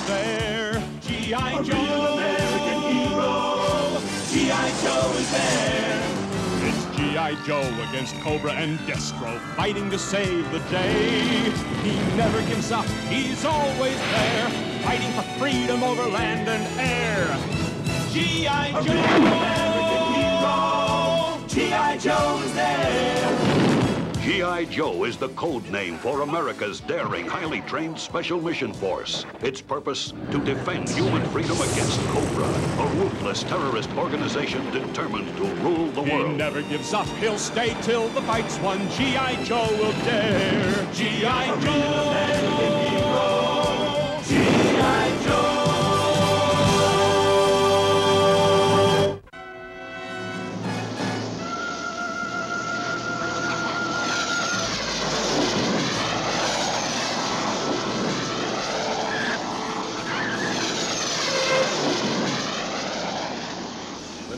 there. G.I. Joe, American hero. G.I. Joe is there. It's G.I. Joe against Cobra and Destro, fighting to save the day. He never gives up, he's always there, fighting for freedom over land and air. G.I. Joe, American hero. G.I. Joe is there. G.I. Joe is the code name for America's daring, highly trained Special Mission Force. Its purpose, to defend human freedom against Cobra, a ruthless terrorist organization determined to rule the world. He never gives up, he'll stay till the fight's won. G.I. Joe will dare. G.I. Joe, American hero. G.I. Joe.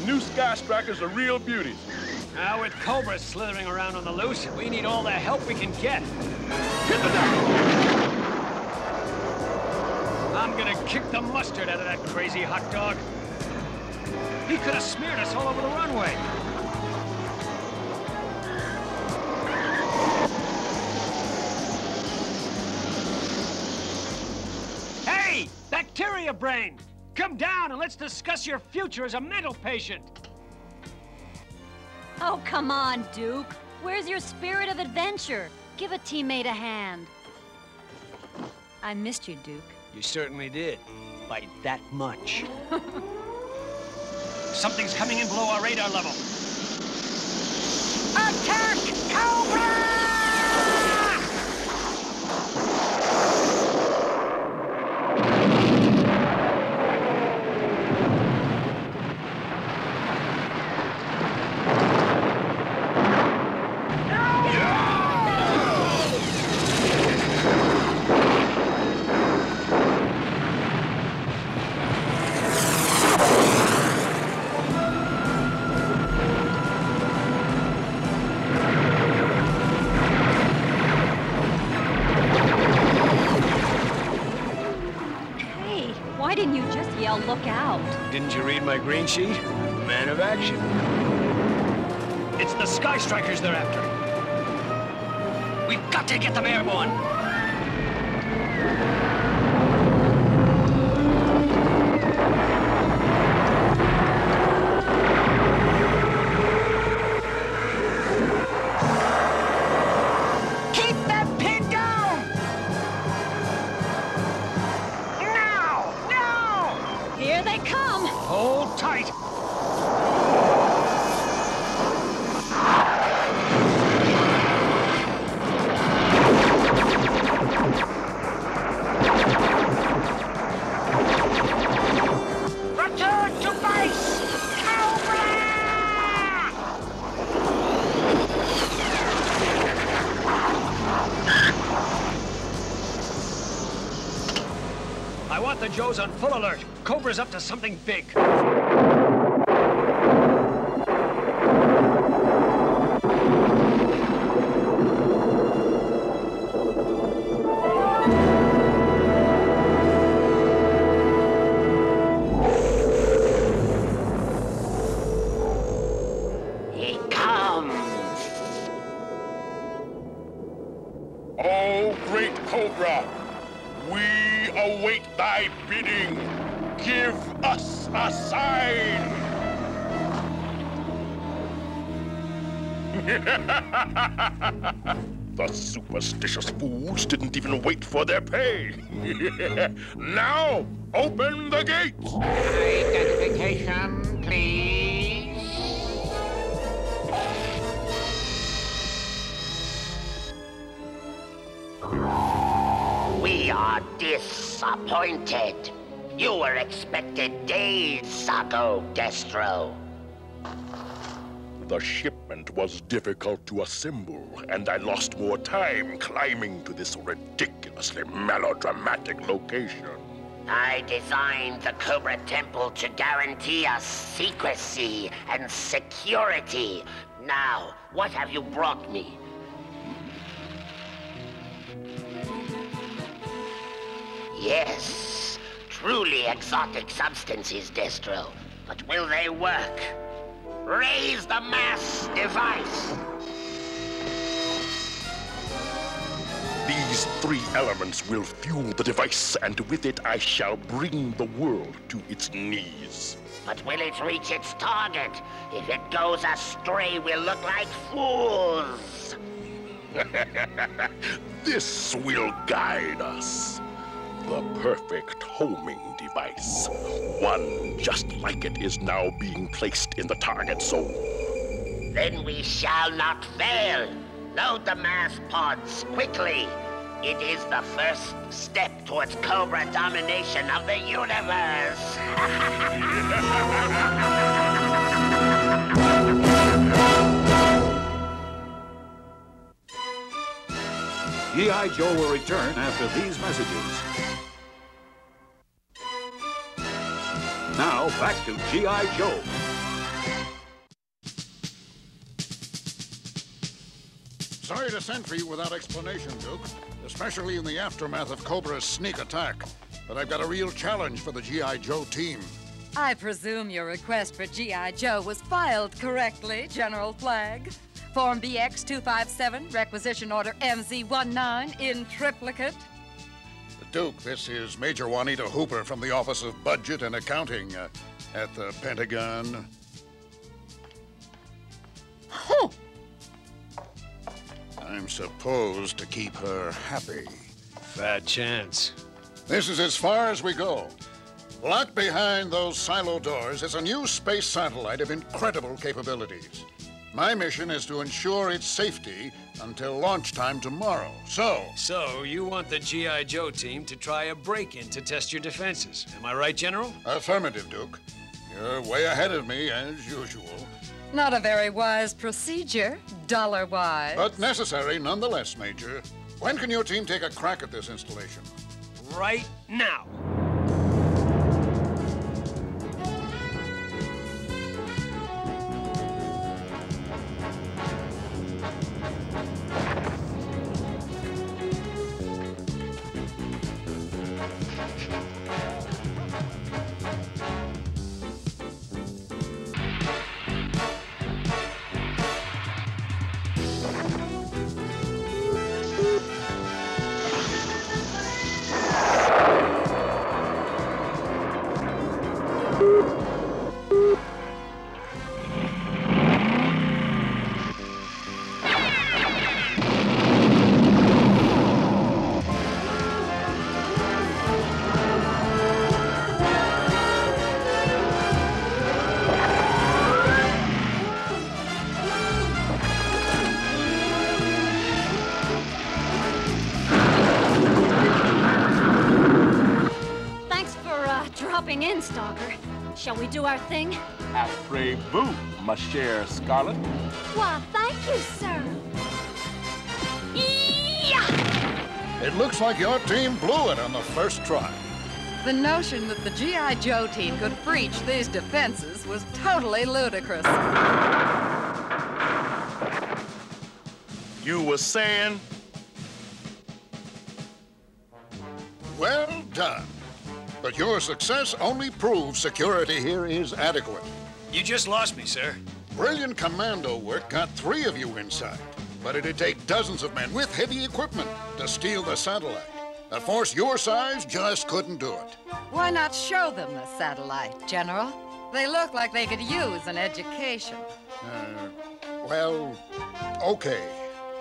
New Sky Strikers are real beauties. Now with Cobra slithering around on the loose, we need all the help we can get. Hit the deck! I'm gonna kick the mustard out of that crazy hot dog. He could have smeared us all over the runway. Hey, bacteria brain! Come down and let's discuss your future as a mental patient. Oh, come on, Duke. Where's your spirit of adventure? Give a teammate a hand. I missed you, Duke. You certainly did. By that much. Something's coming in below our radar level. Attack! Cobra! Why didn't you just yell, look out? Didn't you read my green sheet? Man of action. It's the Sky Strikers they're after. We've got to get them airborne. Keep that pin down! Here they come! Hold tight! Return to base! Cobra! I want the Joes on full alert. Cobra's up to something big. He comes. Oh, great Cobra, we await thy bidding. Give us a sign! The superstitious fools didn't even wait for their pay. Now, open the gates! Identification, please. We are disappointed. You were expected days ago, Destro. The shipment was difficult to assemble, and I lost more time climbing to this ridiculously melodramatic location. I designed the Cobra Temple to guarantee us secrecy and security. Now, what have you brought me? Yes, truly exotic substances, Destro. But will they work? Raise the M.A.S.S device. These 3 elements will fuel the device, and with it I shall bring the world to its knees. But will it reach its target? If it goes astray, we'll look like fools. This will guide us. The perfect homing device. One just like it is now being placed in the target zone. Then we shall not fail. Load the M.A.S.S pods quickly. It is the first step towards Cobra domination of the universe. G.I. Joe will return after these messages. Now, back to G.I. Joe. Sorry to send for you without explanation, Duke, especially in the aftermath of Cobra's sneak attack. But I've got a real challenge for the G.I. Joe team. I presume your request for G.I. Joe was filed correctly, General Flagg. Form BX-257, requisition order MZ-19 in triplicate. Duke, this is Major Juanita Hooper from the Office of Budget and Accounting at the Pentagon. Huh. I'm supposed to keep her happy. Fat chance. This is as far as we go. Locked behind those silo doors is a new space satellite of incredible capabilities. My mission is to ensure its safety until launch time tomorrow. So you want the G.I. Joe team to try a break-in to test your defenses. Am I right, General? Affirmative, Duke. You're way ahead of me, as usual. Not a very wise procedure, dollar-wise. But necessary nonetheless, Major. When can your team take a crack at this installation? Right now. Dropping in, Stalker. Shall we do our thing? Après-vous, ma chère Scarlet. Why, thank you, sir. Yeah! It looks like your team blew it on the first try. The notion that the G.I. Joe team could breach these defenses was totally ludicrous. You were saying? Well done. But your success only proves security here is adequate. You just lost me, sir. Brilliant commando work got 3 of you inside, but it'd take dozens of men with heavy equipment to steal the satellite. A force your size just couldn't do it. Why not show them the satellite, General? They look like they could use an education. Well, okay.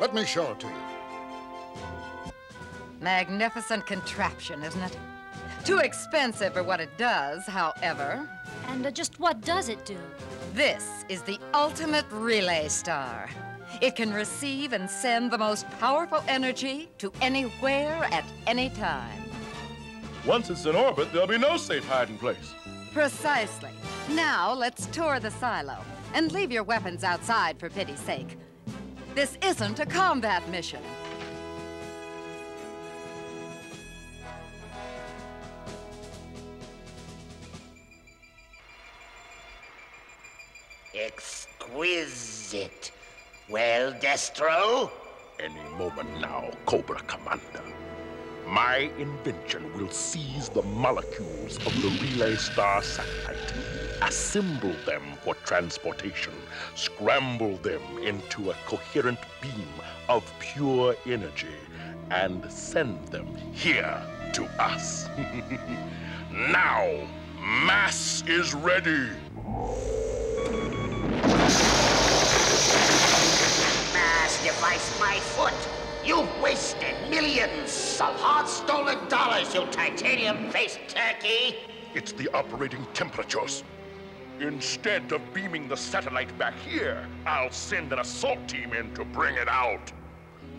Let me show it to you. Magnificent contraption, isn't it? Too expensive for what it does, however. And just what does it do? This is the ultimate relay star. It can receive and send the most powerful energy to anywhere at any time. Once it's in orbit, there'll be no safe hiding place. Precisely. Now let's tour the silo and leave your weapons outside for pity's sake. This isn't a combat mission. Exquisite. Well, Destro? Any moment now, Cobra Commander. My invention will seize the molecules of the Relay Star satellite, assemble them for transportation, scramble them into a coherent beam of pure energy, and send them here to us. Now, M.A.S.S is ready. M.A.S.S device, my foot. You've wasted millions of hard-stolen dollars, you titanium-faced turkey. It's the operating temperatures. Instead of beaming the satellite back here, I'll send an assault team in to bring it out.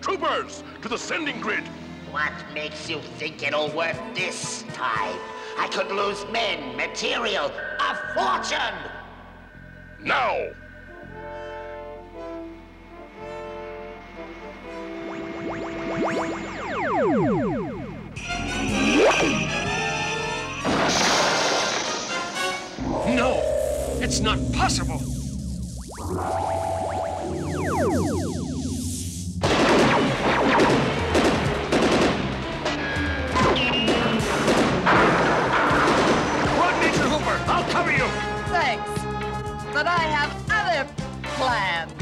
Troopers, to the sending grid. What makes you think it'll work this time? I could lose men, material, a fortune! Now! No, it's not possible. Run, Major Hooper, I'll cover you. Thanks. But I have other plans.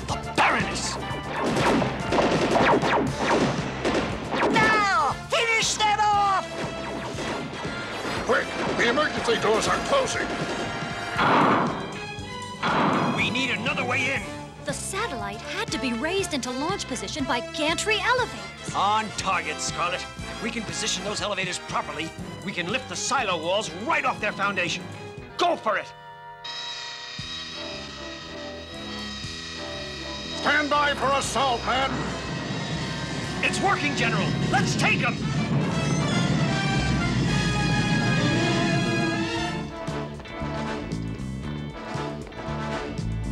The Baroness. Now! Finish them off! Quick! The emergency doors are closing. We need another way in. The satellite had to be raised into launch position by gantry elevators. On target, Scarlet. We can position those elevators properly. We can lift the silo walls right off their foundation. Go for it! Stand by for assault, men. It's working, General. Let's take them!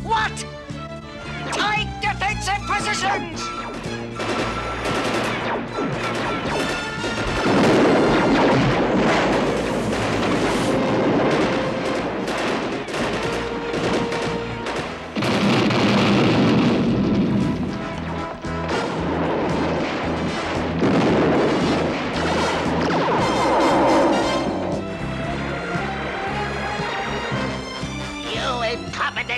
What? Tight defensive positions!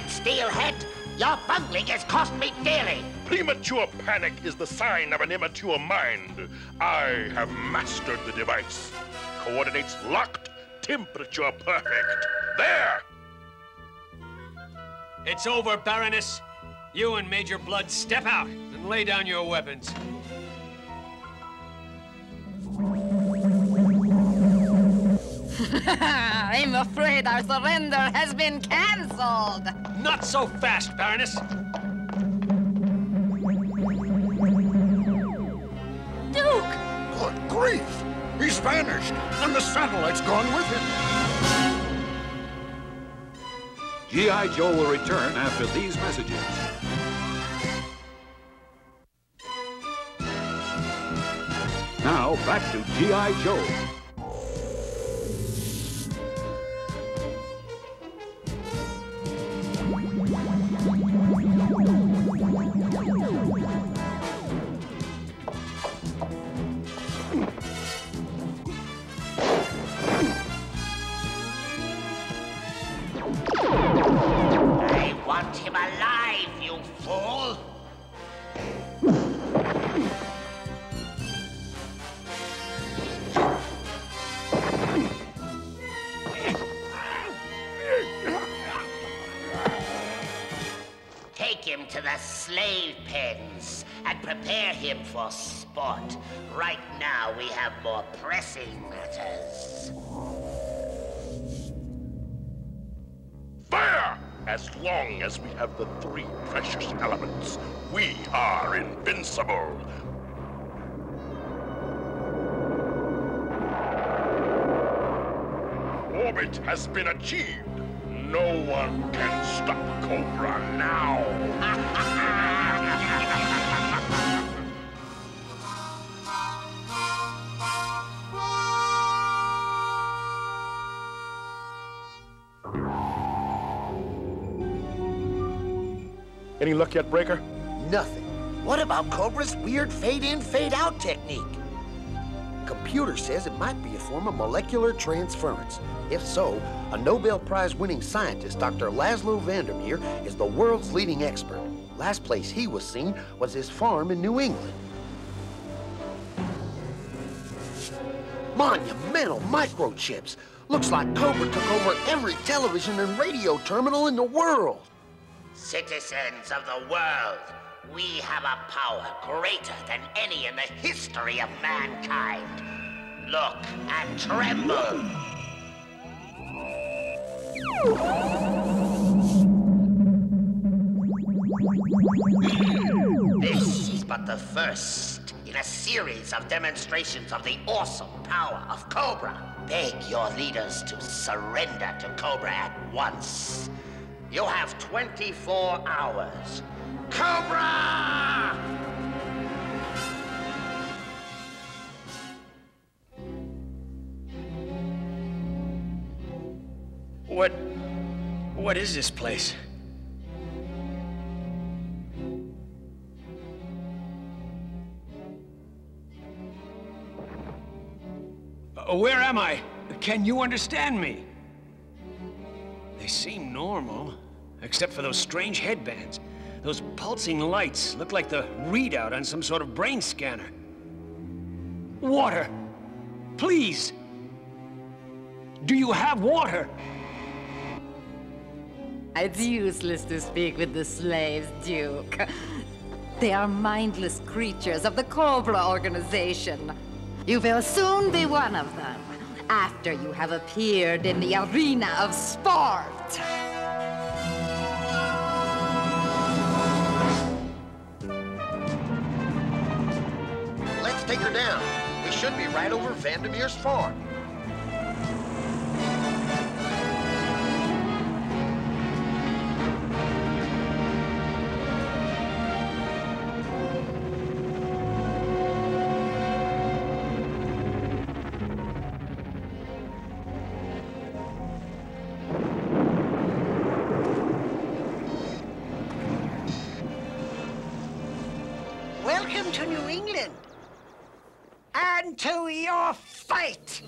Steelhead, your bungling has cost me dearly. Premature panic is the sign of an immature mind. I have mastered the device. Coordinates locked, temperature perfect. There! It's over, Baroness. You and Major Blood step out and lay down your weapons. I'm afraid our surrender has been cancelled. Not so fast, Baroness. Duke! Good grief! He's vanished, and the satellite's gone with him. G.I. Joe will return after these messages. Now, back to G.I. Joe. I want him alive, you fool! Take him to the slave pens and prepare him for sport. Right now, we have more pressing matters. Fire! As long as we have the three precious elements, we are invincible. Orbit has been achieved. No one can stop Cobra now. Any luck yet, Breaker? Nothing. What about Cobra's weird fade-in, fade-out technique? computer says it might be a form of molecular transference. If so, a Nobel Prize-winning scientist, Dr. Laszlo Vandermeer, is the world's leading expert. Last place he was seen was his farm in New England. Monumental microchips. Looks like Cobra took over every television and radio terminal in the world. Citizens of the world, we have a power greater than any in the history of mankind. Look and tremble. This is but the first in a series of demonstrations of the awesome power of Cobra. Beg your leaders to surrender to Cobra at once. You have 24 hours. Cobra! What is this place? Where am I? Can you understand me? They seem normal, except for those strange headbands. Those pulsing lights look like the readout on some sort of brain scanner. Water! Please! Do you have water? It's useless to speak with the slaves, Duke. They are mindless creatures of the Cobra organization. You will soon be one of them, after you have appeared in the arena of sport. Let's take her down. We should be right over Vandermeer's farm. Welcome to New England. And to your fight!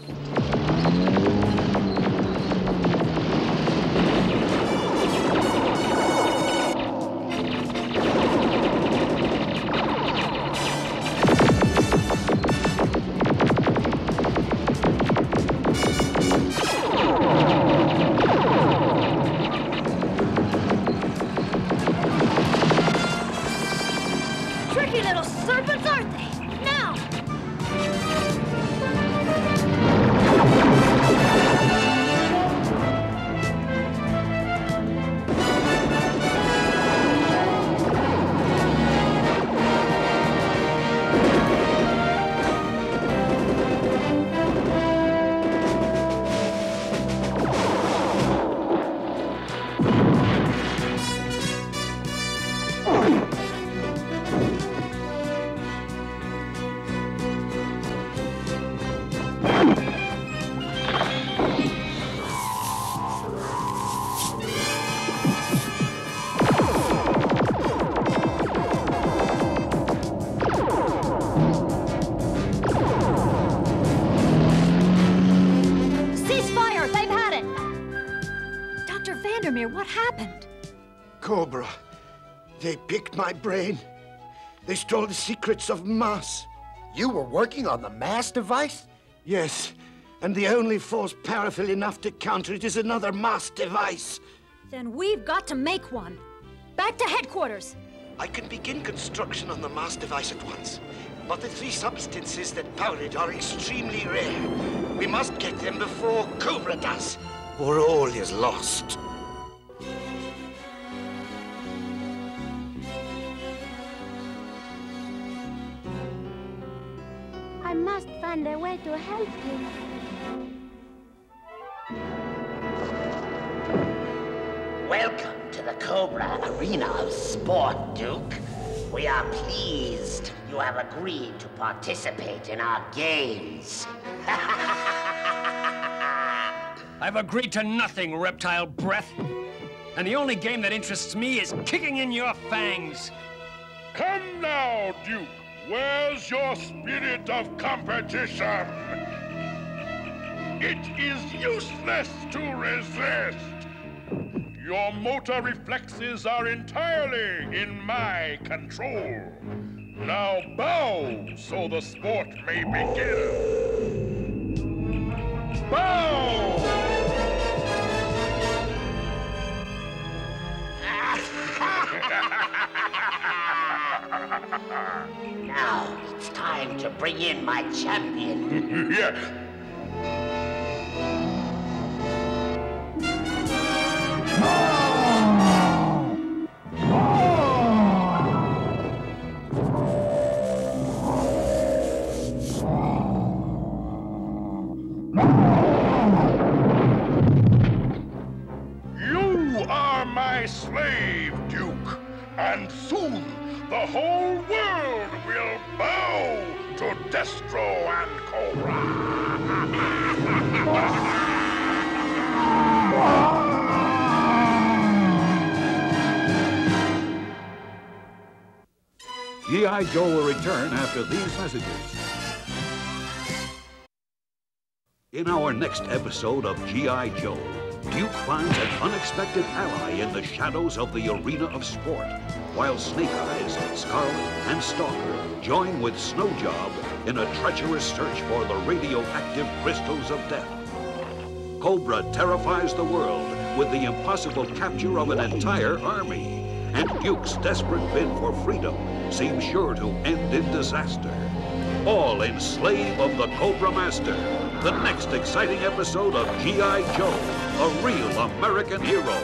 Tricky little serpents, aren't they? Now! Ceasefire! They've had it! Dr. Vandermeer, what happened? Cobra. They picked my brain. They stole the secrets of M.A.S.S. You were working on the M.A.S.S device? Yes, and the only force powerful enough to counter it is another M.A.S.S device. Then we've got to make one. Back to headquarters. I can begin construction on the M.A.S.S device at once. But the three substances that power it are extremely rare. We must get them before Cobra does, or all is lost. I must find a way to help him. Welcome to the Cobra Arena of Sport, Duke. We are pleased you have agreed to participate in our games. I've agreed to nothing, reptile breath. And the only game that interests me is kicking in your fangs. Come now, Duke. Where's your spirit of competition? It is useless to resist. Your motor reflexes are entirely in my control. Now bow so the sport may begin. Bow! Now it's time to bring in my champion. Yes. You are my slave, Duke, and soon the whole world will bow to Destro and Cobra. G.I. Joe will return after these messages. In our next episode of G.I. Joe, Duke finds an unexpected ally in the shadows of the arena of sport, while Snake Eyes, Scarlet, and Stalker join with Snowjob in a treacherous search for the radioactive crystals of death. Cobra terrifies the world with the impossible capture of an entire army, and Duke's desperate bid for freedom seems sure to end in disaster. All in Slave of the Cobra Master, the next exciting episode of G.I. Joe, a real American hero.